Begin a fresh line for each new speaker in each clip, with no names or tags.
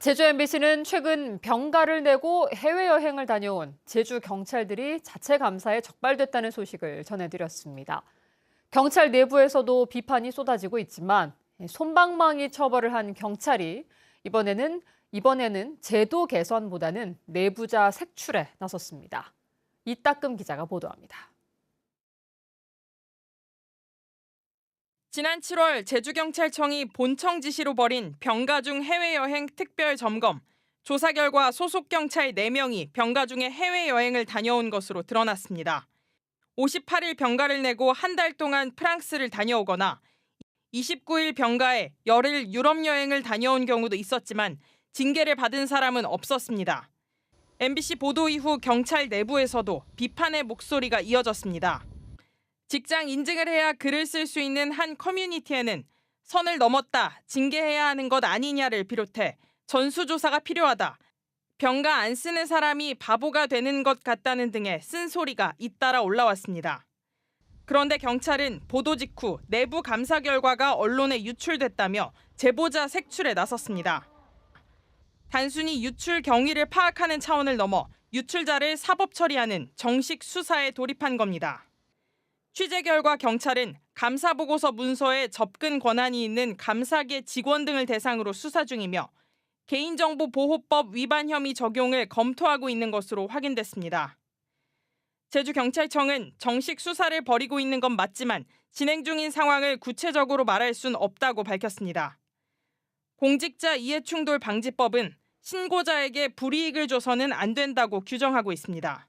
제주 MBC는 최근 병가를 내고 해외여행을 다녀온 제주 경찰들이 자체 감사에 적발됐다는 소식을 전해드렸습니다. 경찰 내부에서도 비판이 쏟아지고 있지만 솜방망이 처벌을 한 경찰이 이번에는 제도 개선보다는 내부자 색출에 나섰습니다. 이따금 기자가 보도합니다.
지난 7월 제주경찰청이 본청 지시로 벌인 병가 중 해외여행 특별 점검. 조사 결과 소속 경찰 4명이 병가 중에 해외여행을 다녀온 것으로 드러났습니다. 58일 병가를 내고 한 달 동안 프랑스를 다녀오거나 29일 병가에 열흘 유럽 여행을 다녀온 경우도 있었지만 징계를 받은 사람은 없었습니다. MBC 보도 이후 경찰 내부에서도 비판의 목소리가 이어졌습니다. 직장 인증을 해야 글을 쓸 수 있는 한 커뮤니티에는 선을 넘었다, 징계해야 하는 것 아니냐를 비롯해 전수조사가 필요하다, 병가 안 쓰는 사람이 바보가 되는 것 같다는 등의 쓴소리가 잇따라 올라왔습니다. 그런데 경찰은 보도 직후 내부 감사 결과가 언론에 유출됐다며 제보자 색출에 나섰습니다. 단순히 유출 경위를 파악하는 차원을 넘어 유출자를 사법 처리하는 정식 수사에 돌입한 겁니다. 취재 결과 경찰은 감사보고서 문서에 접근 권한이 있는 감사계 직원 등을 대상으로 수사 중이며 개인정보보호법 위반 혐의 적용을 검토하고 있는 것으로 확인됐습니다. 제주경찰청은 정식 수사를 벌이고 있는 건 맞지만 진행 중인 상황을 구체적으로 말할 순 없다고 밝혔습니다. 공직자 이해충돌 방지법은 신고자에게 불이익을 줘서는 안 된다고 규정하고 있습니다.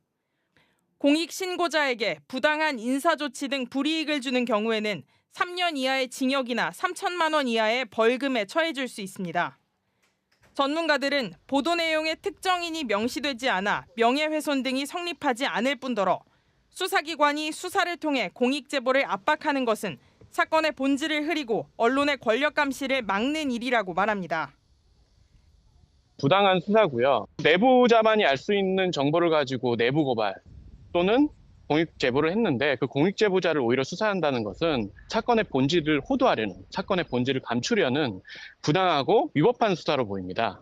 공익 신고자에게 부당한 인사조치 등 불이익을 주는 경우에는 3년 이하의 징역이나 3천만 원 이하의 벌금에 처해질 수 있습니다. 전문가들은 보도 내용에 특정인이 명시되지 않아 명예훼손 등이 성립하지 않을 뿐더러 수사기관이 수사를 통해 공익 제보를 압박하는 것은 사건의 본질을 흐리고 언론의 권력 감시를 막는 일이라고 말합니다.
부당한 수사고요. 내부자만이 알 수 있는 정보를 가지고 내부 고발 또는 공익 제보를 했는데 그 공익 제보자를 오히려 수사한다는 것은 사건의 본질을 호도하려는, 사건의 본질을 감추려는 부당하고 위법한 수사로 보입니다.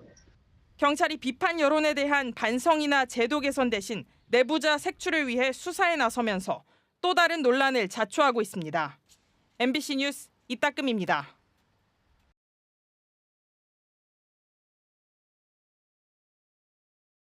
경찰이 비판 여론에 대한 반성이나 제도 개선 대신 내부자 색출을 위해 수사에 나서면서 또 다른 논란을 자초하고 있습니다. MBC 뉴스 이따금입니다.